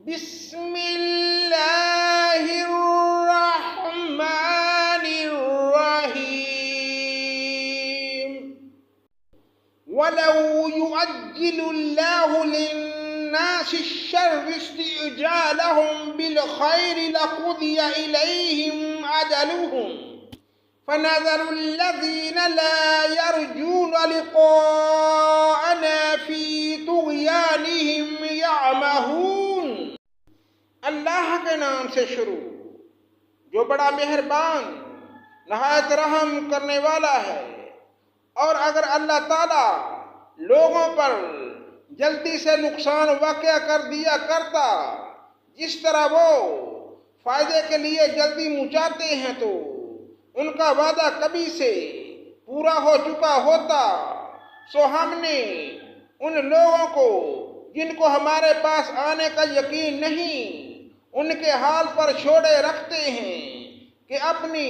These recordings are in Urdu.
بسم اللہ الرحمن الرحیم وَلَوْ يُعَجِّلُ اللَّهُ لِلنَّاسِ الشَّرَّ اسْتِعْجَالَهُم بِالْخَيْرِ لَقُضِيَ إِلَيْهِمْ أَجَلُهُمْ فَنَذَرُ الَّذِينَ لَا يَرْجُونَ لِقَاءَنَا فِي طُغْيَانِهِمْ يَعْمَهُونَ۔ اللہ کے نام سے شروع جو بڑا مہربان نہایت رحم کرنے والا ہے۔ اور اگر اللہ تعالیٰ لوگوں پر جلدی سے نقصان واقع کر دیا کرتا جس طرح وہ فائدے کے لیے جلدی مچاتے ہیں تو ان کا وعدہ کبھی سے پورا ہو چکا ہوتا۔ سو ہم نے ان لوگوں کو جن کو ہمارے پاس آنے کا یقین نہیں ان کے حال پر چھوڑے رکھتے ہیں کہ اپنی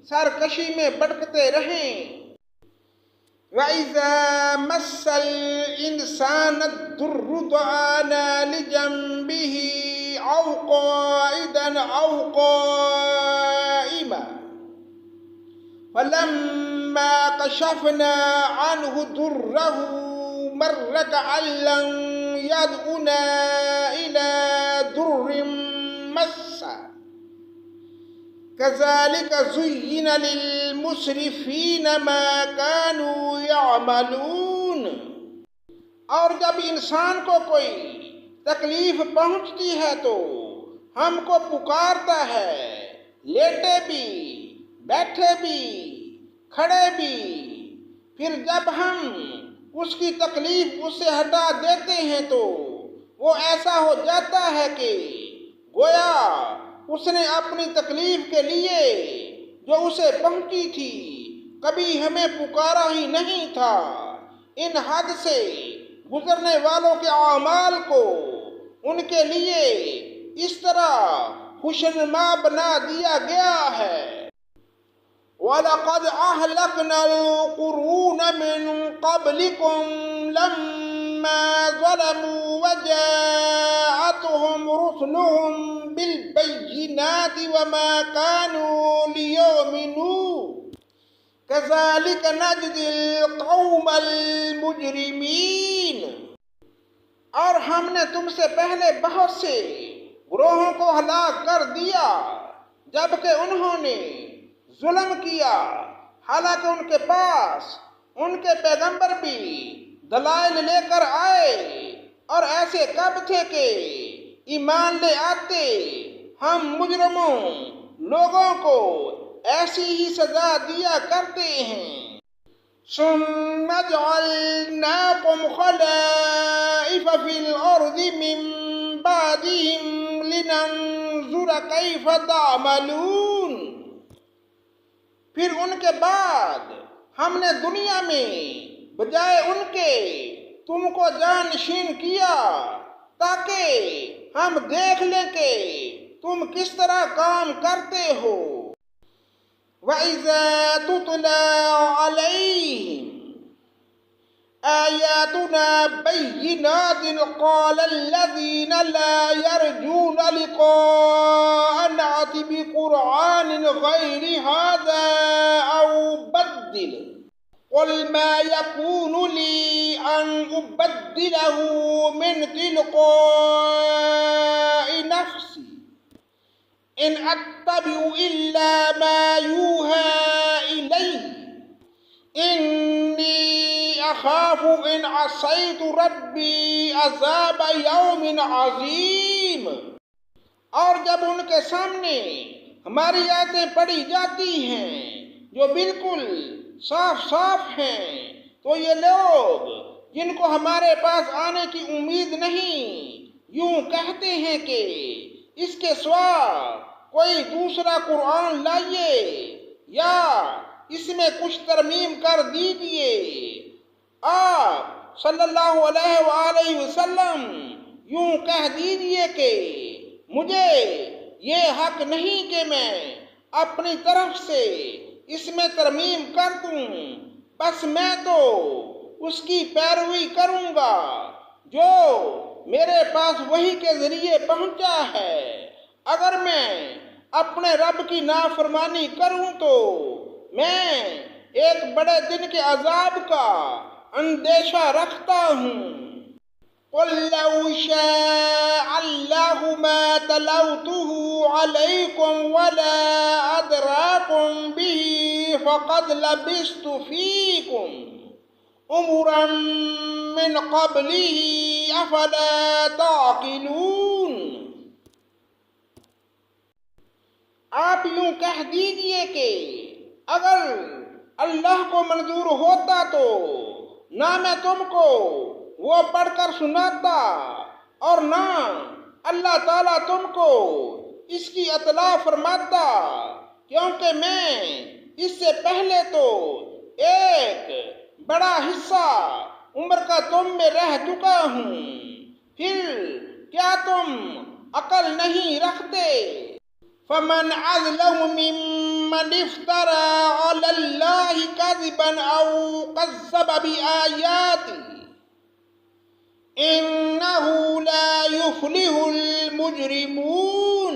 سرکشی میں بھٹکتے رہیں۔ وَإِذَا مَسَّ الْإِنسَانَ الضُّرُّ دَعَانَا لِجَنبِهِ أَوْ قَاعِدًا أَوْ قَائِمًا فَلَمَّا كَشَفْنَا عَنْهُ ضُرَّهُ مَرَّ كَأَن لَّم يَدْعُنَا إِلَى ضُرٍّ مَّسَّهُ كَذَلِكَ زُيِّنَ لِلْمُسْرِفِينَ مَا كَانُوا يَعْمَلُونَ۔ اور جب انسان کو کوئی تکلیف پہنچتی ہے تو ہم کو پکارتا ہے، لیٹے بھی، بیٹھے بھی، کھڑے بھی۔ پھر جب ہم اس کی تکلیف اس سے ہٹا دیتے ہیں تو وہ ایسا ہو جاتا ہے کہ گویا اس نے اپنی تکلیف کے لیے جو اسے پہنچی تھی کبھی ہمیں پکارا ہی نہیں تھا۔ ان حد سے گزرنے والوں کے اعمال کو ان کے لیے اس طرح خوشنما بنا دیا گیا ہے۔ وَلَقَدْ أَهْلَكْنَا الْقُرُونَ مِن قَبْلِكُمْ لَمَّا ظَلَمُوا وَجَاءَتْهُمْ رُسُلُهُم بِالْبَيِّنَاتِ وَمَا كَانُوا لِيُؤْمِنُوا كَذَلِكَ نَجْزِي الْقَوْمَ الْمُجْرِمِينَ۔ اور ہم نے تم سے پہلے بہت سے گروہوں کو ہلاک کر دیا جبکہ انہوں نے ظلم کیا، حالانکہ ان کے پاس ان کے پیغمبر بھی دلائل لے کر آئے۔ اور ایسے کب تھے کہ ایمان لے آتے۔ ہم مجرموں لوگوں کو ایسی ہی سزا دیا کرتے ہیں۔ ثُمَّ جَعَلْنَاكُمْ خَلَائِفَ فِي الْأَرْضِ مِن بَعْدِهِمْ لِنَنظُرَ كَيْفَ تَعْمَلُونَ۔ پھر ان کے بعد ہم نے دنیا میں بجائے ان کے تم کو جانشین کیا تاکہ ہم دیکھ لیں کہ تم کس طرح کام کرتے ہو۔ وَإِذَا تُتْلَى عَلَيْهِمْ آيَاتُنَا بَيِّنَاتٍ قَالَ الَّذِينَ لَا يَرْجُونَ لِقَاءَنَا ائْتِ بِقُرْآنٍ غَيْرِ هَٰذَا أَوْ بَدِّلْهُ قُلْ مَا يَكُونُ لِي أَنْ أُبَدِّلَهُ مِنْ تِلْقَاءِ نَفْسِي إِنْ أَتَّبِعُ إِلَّا مَا يُوحَىٰ إِلَيَّ إِنِّي أَخَافُ إِنْ عَصَيْتُ رَبِّي عَذَابَ يَوْمٍ عَظِيمٍ۔ اور جب ان کے سامنے ہماری آیتیں پڑھی جاتی ہیں جو بالکل صاف صاف ہیں تو یہ لوگ جن کو ہمارے پاس آنے کی امید نہیں یوں کہتے ہیں کہ اس کے سوا کوئی دوسرا قرآن لائیے یا اس میں کچھ ترمیم کر دیجیے۔ آپ صلی اللہ علیہ وآلہ وسلم یوں کہہ دیجیے کہ مجھے یہ حق نہیں کہ میں اپنی طرف سے اس میں ترمیم کر دوں، بس میں تو اس کی پیروی کروں گا جو میرے پاس وحی کے ذریعے پہنچا ہے۔ اگر میں اپنے رب کی نافرمانی کروں تو میں ایک بڑے دن کے عذاب کا اندیشہ رکھتا ہوں۔ قُلْ لَوْ شَاءَ اللَّهُ مَا تَلَوْتُهُ عَلَيْكُمْ وَلَا أَدْرَاكُمْ بِهِ فَقَدْ لَبِثْتُ فِيكُمْ أُمُرًا مِّنْ قَبْلِهِ أَفَلَا تَعْقِلُونَ۔ آپ یوں کہہ دیجئے کہ اگر اللہ کو منظور ہوتا تو نہ میں تم کو وہ پڑھ کر سناتا اور نہ اللہ تعالیٰ تم کو اس کی اطلاع فرماتا، کیونکہ میں اس سے پہلے تو ایک بڑا حصہ عمر کا تم میں رہ چکا ہوں، پھر کیا تم عقل نہیں رکھتے؟ فَمَنْ أَظْلَمُ مِمَّنِ افْتَرَى عَلَى اللَّهِ كَذِبًا أَوْ كَذَّبَ بِآيَاتِهِ إِنَّهُ لَا يُفْلِحُ الْمُجْرِمُونَ۔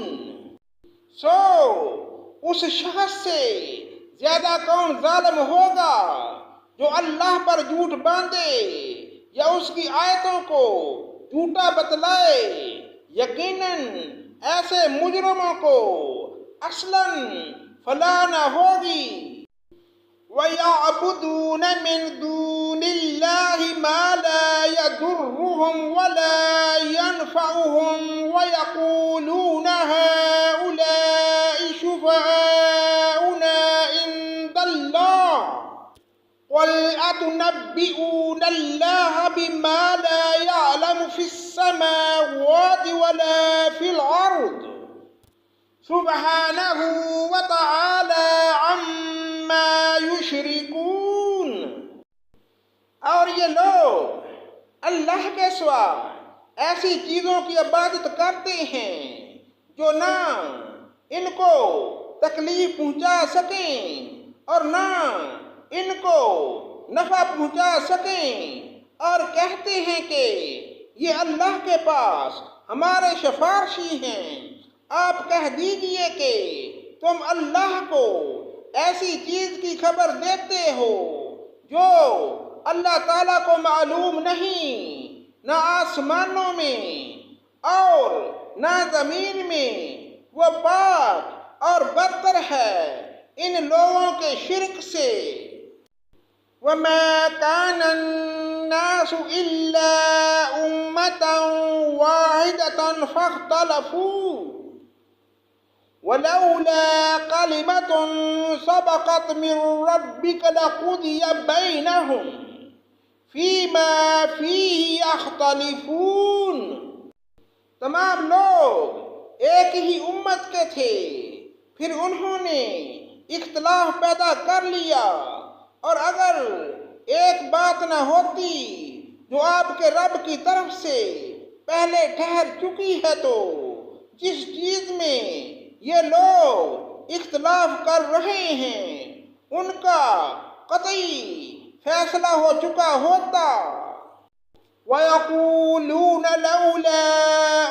اس شخص سے زیادہ کون ظالم ہوگا جو اللہ پر جھوٹ باندھے یا اس کی آیتوں کو جھوٹا بتلائے؟ یقیناً ایسے مجرموں کو اصلاً فلاح نہ ہوگی۔ وَيَعْبُدُونَ مِن دُونِ اللَّهِ مَا لَا يَضُرُّهُمْ وَلَا يَنفَعُهُمْ وَيَقُولُونَ هَٰؤُلَاءِ شُفَعَاؤُنَا عِندَ اللَّهِ قُلْ أَتُنَبِّئُونَ اللَّهَ بِمَا لَا يَعْلَمُ فِي السَّمَاوَاتِ وَلَا فِي الْأَرْضِ سُبْحَانَهُ وَتَعَالَىٰ عَمَّا يُشْرِكُونَ۔ اور یہ لوگ اللہ کے سوا ایسی چیزوں کی عبادت کرتے ہیں جو نہ ان کو تکلیف پہنچا سکیں اور نہ ان کو نفع پہنچا سکیں، اور کہتے ہیں کہ یہ اللہ کے پاس ہمارے سفارشی ہیں۔ آپ کہہ دیجئے کہ تم اللہ کو ایسی چیز کی خبر دیتے ہو جو اللہ تعالیٰ کو معلوم نہیں، نہ آسمانوں میں اور نہ زمین میں، وہ پاک اور برتر ہے ان لوگوں کے شرک سے۔ وَمَا كَانَ النَّاسُ إِلَّا أُمَّةً وَاحِدَةً فَاخْتَلَفُوا وَلَوْلَا كَلِمَةٌ سَبَقَتْ مِن رَّبِّكَ لَقُضِيَ بَيْنَهُمْ فِيمَا فِيهِ يَخْتَلِفُونَ۔ تمام لوگ ایک ہی امت کے تھے، پھر انہوں نے اختلاف پیدا کر لیا، اور اگر ایک بات نہ ہوتی جو آپ کے رب کی طرف سے پہلے ٹھہر چکی ہے تو جس چیز میں یہ لوگ اختلاف کر رہے ہیں ان کا قطعی فیصلہ ہو چکا ہوتا۔ وَيَقُولُونَ لَوْلَا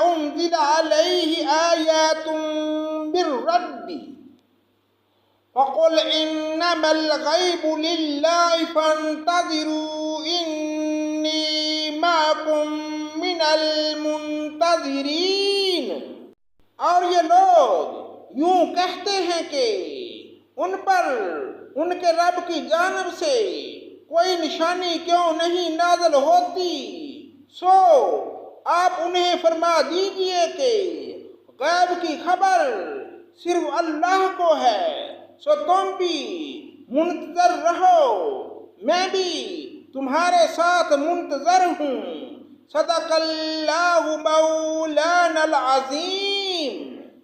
أُنزِلَ عَلَيْهِ آيَاتٌ مِّن رَّبِّهِ فَقُلْ إِنَّمَا الْغَيْبُ لِلَّهِ فَانتَظِرُوا إِنِّي مَعَكُم مِّنَ الْمُنتَظِرِينَ۔ اور یہ لوگ یوں کہتے ہیں کہ ان پر ان کے رب کی جانب سے کوئی نشانی کیوں نہیں نازل ہوتی؟ سو آپ انہیں فرما دیجئے کہ غیب کی خبر صرف اللہ کو ہے، سو تم بھی منتظر رہو، میں بھی تمہارے ساتھ منتظر ہوں۔ صدق اللہ مولانا العظیم۔